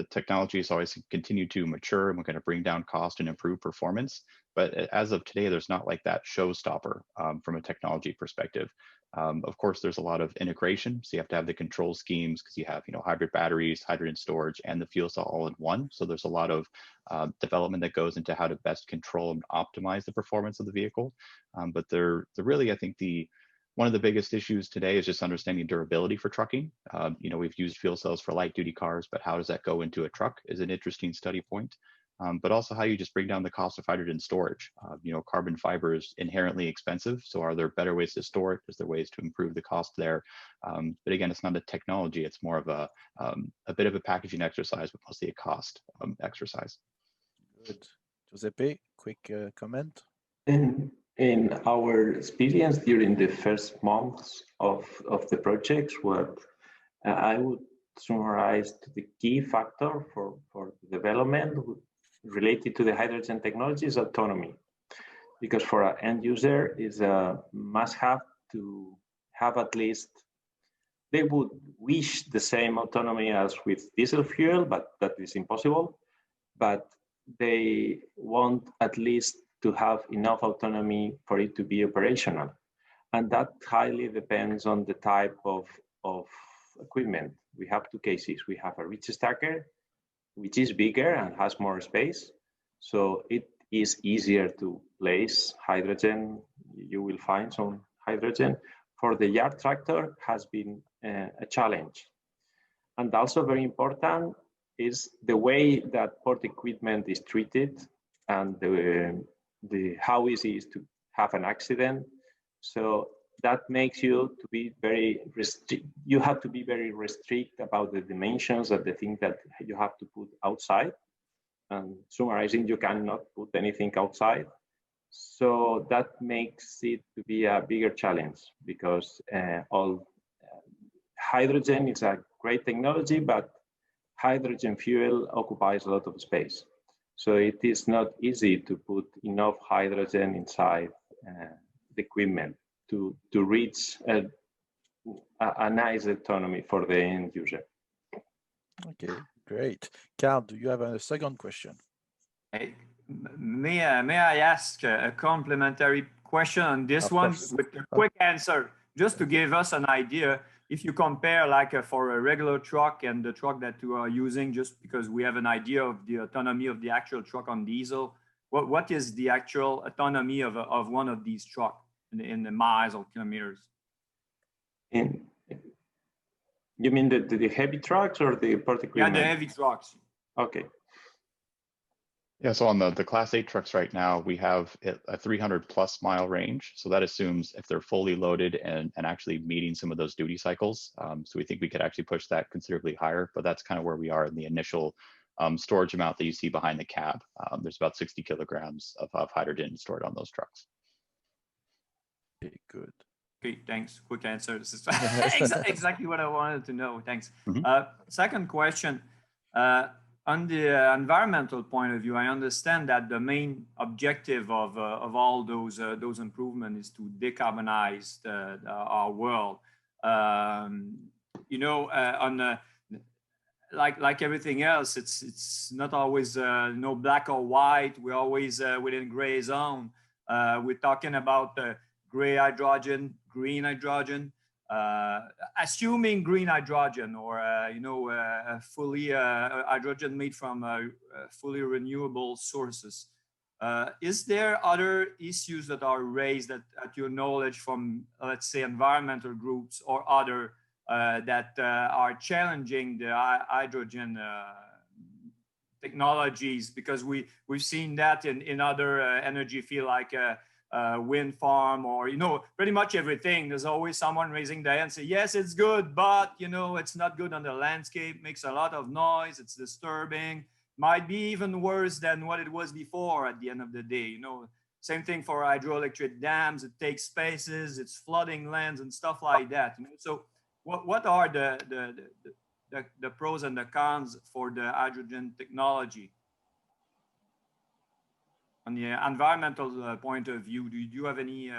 Technology has always continued to mature, and we're going to bring down cost and improve performance. But as of today, there's not like that showstopper from a technology perspective. Of course, there's a lot of integration. So you have to have the control schemes, because you have, you know, hybrid batteries, hydrogen storage, and the fuel cell all in one. So there's a lot of development that goes into how to best control and optimize the performance of the vehicle. But they're really, I think, one of the biggest issues today is just understanding durability for trucking. You know, we've used fuel cells for light duty cars, but how does that go into a truck is an interesting study point. But also how you just bring down the cost of hydrogen storage. You know, carbon fiber is inherently expensive. So are there better ways to store it? Is there ways to improve the cost there? But again, it's not a technology. It's more of a bit of a packaging exercise, but mostly a cost exercise. Good. Giuseppe, quick comment. In our experience during the first months of the projects, what I would summarize the key factor for development related to the hydrogen technology is autonomy. Because for an end user, is a must-have to have at least, they would wish the same autonomy as with diesel fuel, but that is impossible. But they want at least to have enough autonomy for it to be operational. And that highly depends on the type of equipment. We have two cases. We have a reach stacker, which is bigger and has more space. So it is easier to place hydrogen. You will find some hydrogen. For the yard tractor has been a challenge. And also very important is the way that port equipment is treated and how easy it is to have an accident. So that makes you to be very restrict. You have to be very restrict about the dimensions of the thing that you have to put outside. And summarizing, you cannot put anything outside. So that makes it to be a bigger challenge because hydrogen is a great technology, but hydrogen fuel occupies a lot of space. So it is not easy to put enough hydrogen inside the equipment to reach a nice autonomy for the end user. Okay, great. Carl, do you have a second question? Hey, may I ask a complementary question on this one with a quick answer, just to give us an idea? If you compare like for a regular truck and the truck that you are using, just because we have an idea of the autonomy of the actual truck on diesel, what is the actual autonomy of one of these trucks in the miles or kilometers? You mean the heavy trucks or the port equipment? Yeah, the heavy trucks. Okay. Yeah, so on the Class 8 trucks right now, we have a 300+ mile range. So that assumes if they're fully loaded and actually meeting some of those duty cycles. So we think we could actually push that considerably higher, but that's kind of where we are in the initial storage amount that you see behind the cab. There's about 60 kilograms of hydrogen stored on those trucks. Okay, good. Okay, thanks. Quick answer. This is exactly what I wanted to know. Thanks. Mm-hmm. Second question. On the environmental point of view, I understand that the main objective of all those improvements is to decarbonize our world. Like everything else, it's not always black or white. We're always within gray zone. We're talking about gray hydrogen, green hydrogen. Assuming green hydrogen or fully hydrogen made from fully renewable sources, is there other issues that are raised at your knowledge from, let's say, environmental groups or other that are challenging the hydrogen technologies? Because we've seen that in other energy field like wind farm or pretty much everything. There's always someone raising their hand and say, yes, it's good, but it's not good on the landscape, makes a lot of noise, it's disturbing, might be even worse than what it was before at the end of the day. Same thing for hydroelectric dams, it takes spaces, it's flooding lands and stuff like that. So what are the pros and the cons for the hydrogen technology? On the environmental point of view, do you have any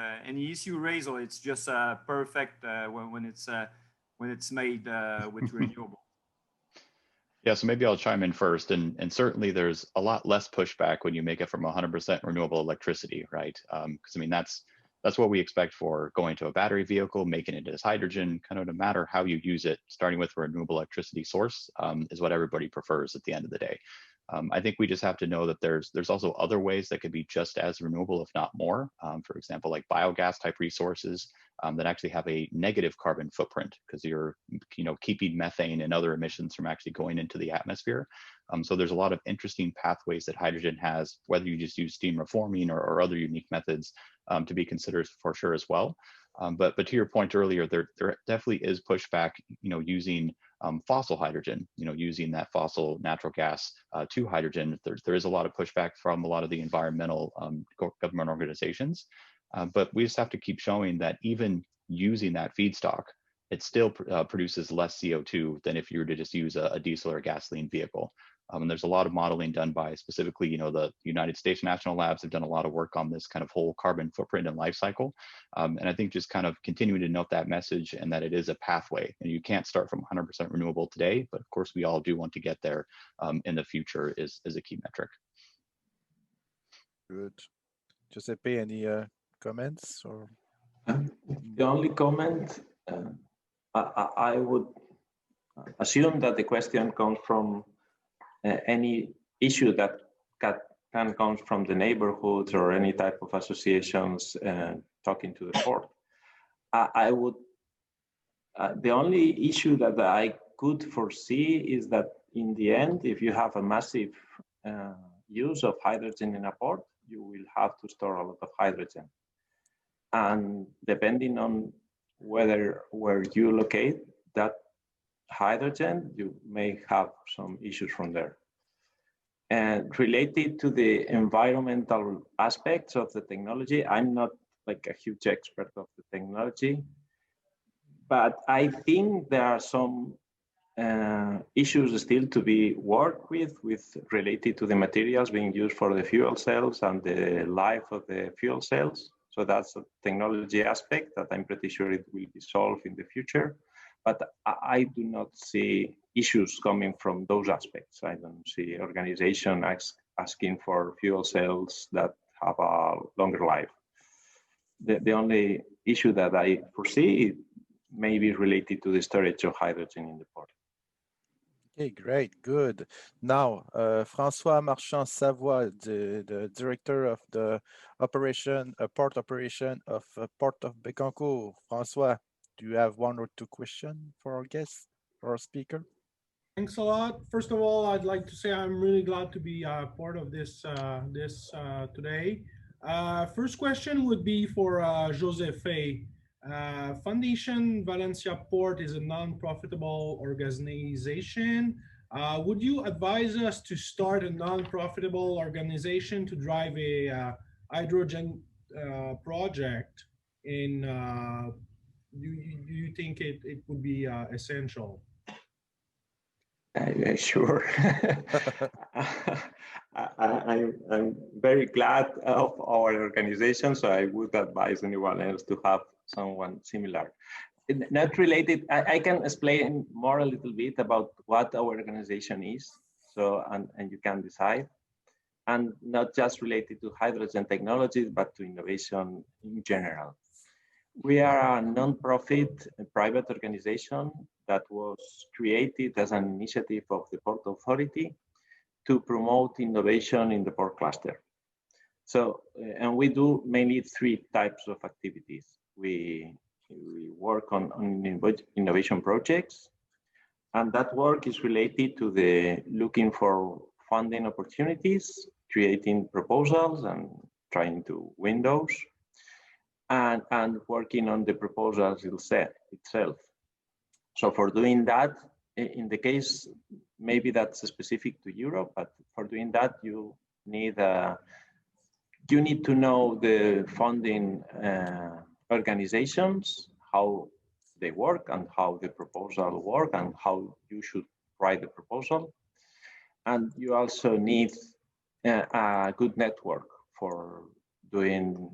issue raised, or it's just perfect when it's made with renewable? Yeah, so maybe I'll chime in first, and certainly there's a lot less pushback when you make it from 100% renewable electricity, right? Because that's what we expect for going to a battery vehicle, making it as hydrogen, kind of no matter how you use it, starting with a renewable electricity source is what everybody prefers at the end of the day. I think we just have to know that there's also other ways that could be just as renewable, if not more. For example, like biogas type resources that actually have a negative carbon footprint because you're keeping methane and other emissions from actually going into the atmosphere. So there's a lot of interesting pathways that hydrogen has, whether you just use steam reforming or other unique methods to be considered for sure as well. But to your point earlier, there definitely is pushback, using fossil hydrogen, using that fossil natural gas to hydrogen. There is a lot of pushback from a lot of the environmental government organizations, but we just have to keep showing that even using that feedstock, it still produces less CO2 than if you were to just use a diesel or gasoline vehicle. And there's a lot of modeling done by specifically, the United States National Labs have done a lot of work on this kind of whole carbon footprint and life cycle. And I think just kind of continuing to note that message and that it is a pathway, and you can't start from 100% renewable today, but of course we all do want to get there in the future is a key metric. Good. Giuseppe, any comments? Or? The only comment, I would assume that the question comes from any issue that can come from the neighborhoods or any type of associations talking to the port. I would, the only issue that I could foresee is that in the end, if you have a massive use of hydrogen in a port, you will have to store a lot of hydrogen. And depending on where you locate that hydrogen, you may have some issues from there. And related to the environmental aspects of the technology, I'm not like a huge expert of the technology, but I think there are some issues still to be worked with related to the materials being used for the fuel cells and the life of the fuel cells. So that's a technology aspect that I'm pretty sure it will be solved in the future. But I do not see issues coming from those aspects. I don't see organization asking for fuel cells that have a longer life. The only issue that I foresee may be related to the storage of hydrogen in the port. Okay, great, good. Now, François Marchand-Savoie, the director of the port operation of Port of Bécancour. François, do you have one or two questions for our guest, for our speaker? Thanks a lot. First of all, I'd like to say I'm really glad to be part of this today. First question would be for Joseph. Foundation Valencia Port is a non-profitable organization. Would you advise us to start a non-profitable organization to drive a hydrogen project? In do you think it would be essential? Sure. I'm very glad of our organization, so I would advise anyone else to have someone similar. Not related, I can explain more a little bit about what our organization is, so and you can decide, and not just related to hydrogen technologies, but to innovation in general. We are a non-profit private organization that was created as an initiative of the Port Authority to promote innovation in the port cluster. So, and we do mainly three types of activities. We work on innovation projects, and that work is related to the looking for funding opportunities, creating proposals and trying to win those, and working on the proposals itself. So for doing that, in the case, maybe that's specific to Europe, but for doing that, you need to know the funding organizations, how they work and how the proposal work and how you should write the proposal. And you also need a good network for doing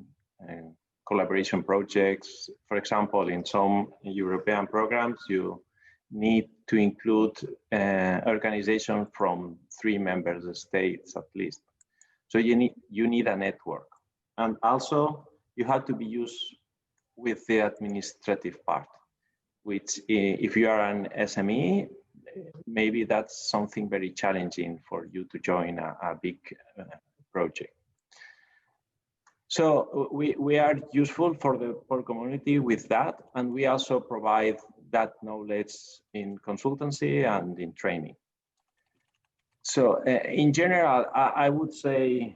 collaboration projects. For example, in some European programs, you need to include organizations from 3 member states at least. So you need a network. And also you have to be used with the administrative part, which if you are an SME, maybe that's something very challenging for you to join a big project. So we are useful for the port community with that, and we also provide that knowledge in consultancy and in training. So in general, I would say,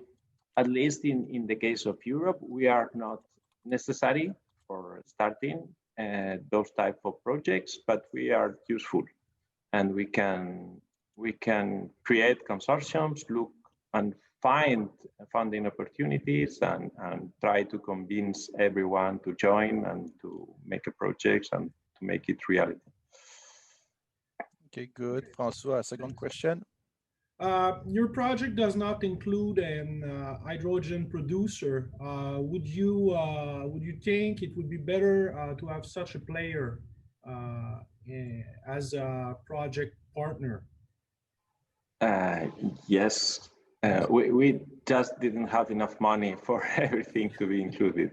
at least in the case of Europe, we are not necessary for starting those type of projects, but we are useful and we can create consortiums, look and find funding opportunities, and try to convince everyone to join and to make a project and to make it reality. Okay, good. François, second question. Your project does not include an hydrogen producer. Would you think it would be better to have such a player as a project partner? Yes, we just didn't have enough money for everything to be included.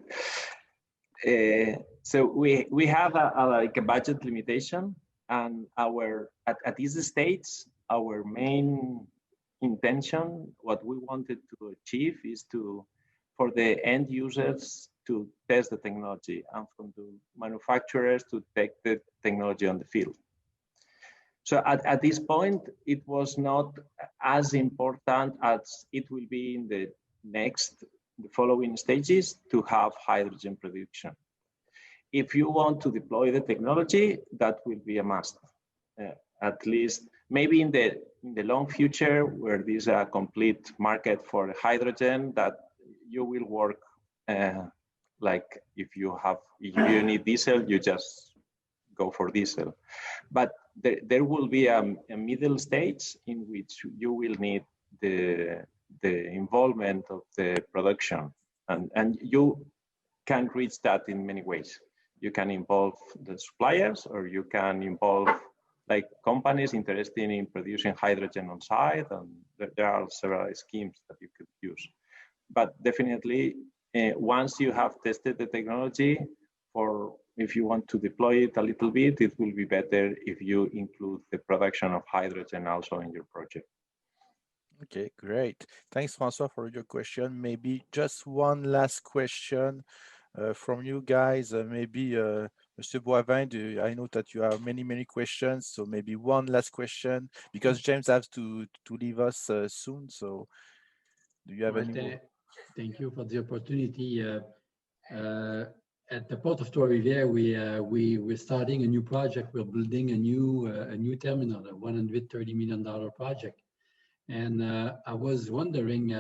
So we have like a budget limitation, and at this stage, our main intention, what we wanted to achieve, is for the end users to test the technology, and from the manufacturers to take the technology on the field. So at this point, it was not as important as it will be in the following stages to have hydrogen production. If you want to deploy the technology, that will be a must. At least maybe in the long future, where there's a complete market for hydrogen, that you will work like if you need diesel, you just go for diesel. But there will be a middle stage in which you will need the involvement of the production, and you can reach that in many ways. You can involve the suppliers, or you can involve like companies interested in producing hydrogen on site, and there are several schemes that you could use. But definitely, once you have tested the technology, if you want to deploy it a little bit, it will be better if you include the production of hydrogen also in your project. Okay, great. Thanks, François, for your question. Maybe just one last question from you guys. Maybe Mr. Boivin, I know that you have many questions, so maybe one last question, because James has to leave us soon. So do you have any? Thank you for the opportunity. At the Port of Trois-Rivières, we're starting a new project. We're building a new terminal, a $130 million project. And I was wondering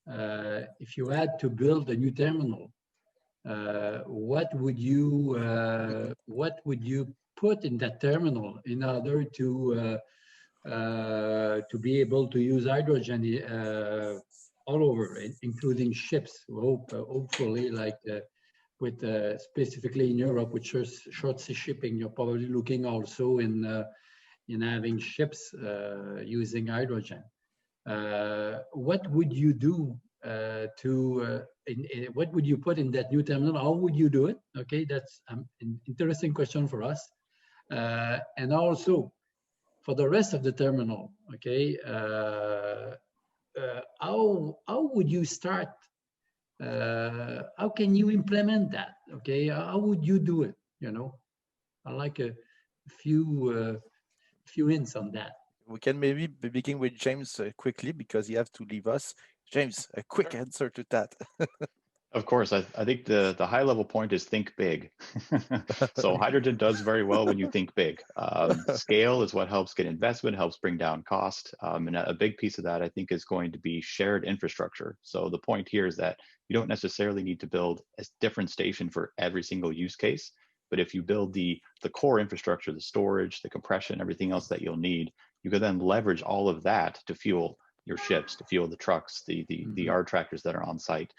if you had to build a new terminal, what would you put in that terminal in order to be able to use hydrogen all over, including ships? Hopefully, like with specifically in Europe, with short sea shipping, you're probably looking also in having ships using hydrogen. What would you do what would you put in that new terminal? How would you do it? Okay, that's an interesting question for us. And also for the rest of the terminal, okay, how would you start? How can you implement that? Okay, how would you do it? You know, I'd like a few hints on that. We can maybe begin with James quickly, because he has to leave us. James, a quick answer to that. Of course, I think the high level point is think big. So hydrogen does very well when you think big. Scale is what helps get investment, helps bring down cost. And a big piece of that, I think, is going to be shared infrastructure. So the point here is that you don't necessarily need to build a different station for every single use case. But if you build the core infrastructure, the storage, the compression, everything else that you'll need, you can then leverage all of that to fuel your ships, to fuel the trucks, the yard tractors that are on site.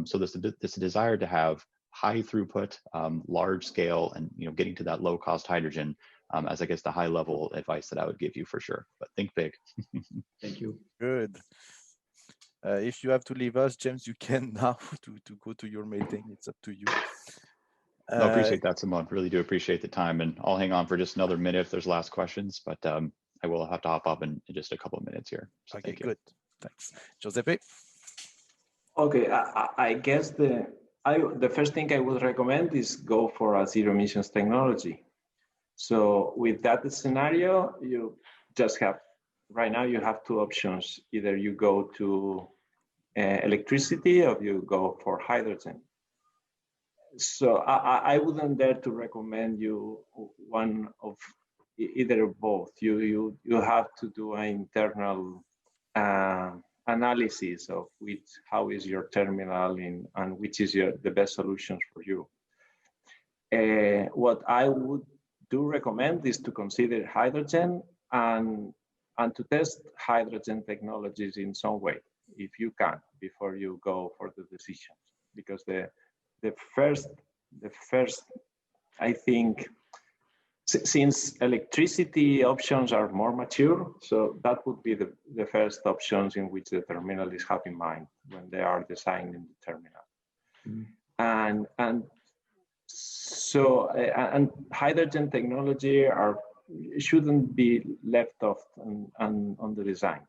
So this desire to have high throughput, large scale, and getting to that low cost hydrogen, as I guess the high level advice that I would give you for sure. But think big. Thank you. Good. If you have to leave us, James, you can now to go to your meeting. It's up to you. No, appreciate that, Simone. Really do appreciate the time, and I'll hang on for just another minute if there's last questions, but I will have to hop up in just a couple of minutes here. So okay, good. Thanks. Giuseppe? Okay, I guess the first thing I would recommend is go for a zero emissions technology. So with that scenario, you just have, right now you have two options. Either you go to electricity, or you go for hydrogen. So I wouldn't dare to recommend you one of either both. You have to do an internal analysis of how is your terminal and which is the best solutions for you. What I would recommend is to consider hydrogen and to test hydrogen technologies in some way, if you can, before you go for the decisions. Because the first, I think, since electricity options are more mature, so that would be the first options in which the terminalists have in mind when they are designing the terminal. And hydrogen technology shouldn't be left off on the design.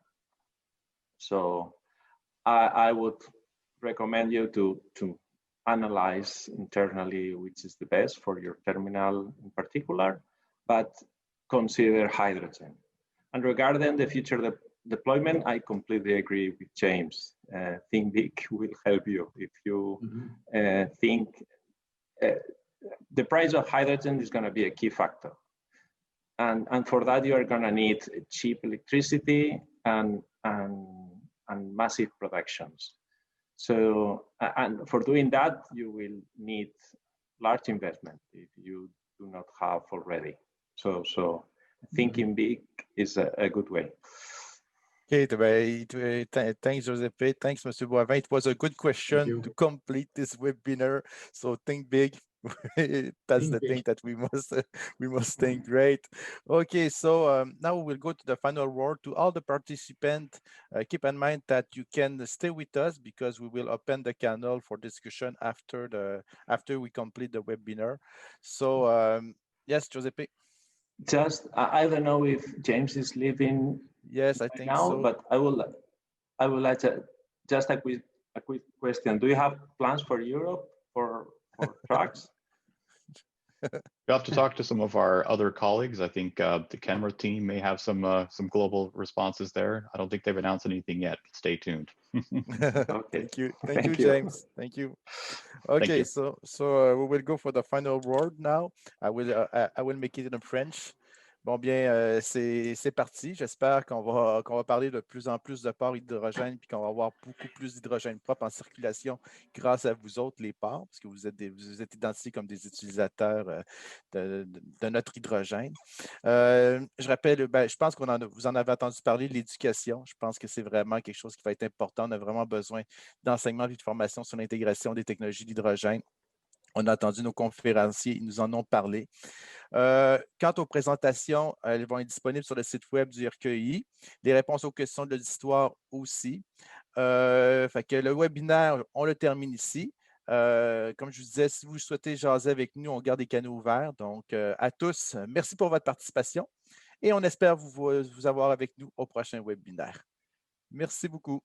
So I would recommend you to analyze internally which is the best for your terminal in particular, but consider hydrogen. And regarding the future deployment, I completely agree with James. Think big will help you. If you think the price of hydrogen is going to be a key factor. And for that, you are going to need cheap electricity and massive productions. So, and for doing that, you will need large investment if you do not have already. So thinking big is a good way. Okay, thanks, Josepe. Thanks, Mr. Boivin. It was a good question to complete this webinar. So think big. That's the thing that we must think. Great. Okay, so now we'll go to the final word. To all the participants, keep in mind that you can stay with us because we will open the channel for discussion after we complete the webinar. So yes, Giuseppe. Just I don't know if James is leaving. Yes, I think now, so. But I will like just a quick question. Do you have plans for Europe for trucks? You'll have to talk to some of our other colleagues. I think the Kenworth team may have some global responses there. I don't think they've announced anything yet. Stay tuned. Okay. Thank you, James. Thank you. Okay, Thank you. so we will go for the final word now. I will make it in French. Bon, bien, c'est parti. J'espère qu'on va parler de plus en plus de ports hydrogène puis qu'on va avoir beaucoup plus d'hydrogène propre en circulation grâce à vous autres, les ports, parce que vous êtes identifiés comme des utilisateurs de notre hydrogène. Je rappelle, je pense que vous en avez entendu parler, l'éducation. Je pense que c'est vraiment quelque chose qui va être important. On a vraiment besoin d'enseignement et de formation sur l'intégration des technologies d'hydrogène. On a entendu nos conférenciers, ils nous en ont parlé. Quant aux présentations, elles vont être disponibles sur le site web du RQI. Les réponses aux questions de l'histoire aussi. Fait que le webinaire, on le termine ici. Comme je vous disais, si vous souhaitez jaser avec nous, on garde les canaux ouverts. Donc, à tous, merci pour votre participation et on espère vous avoir avec nous au prochain webinaire. Merci beaucoup.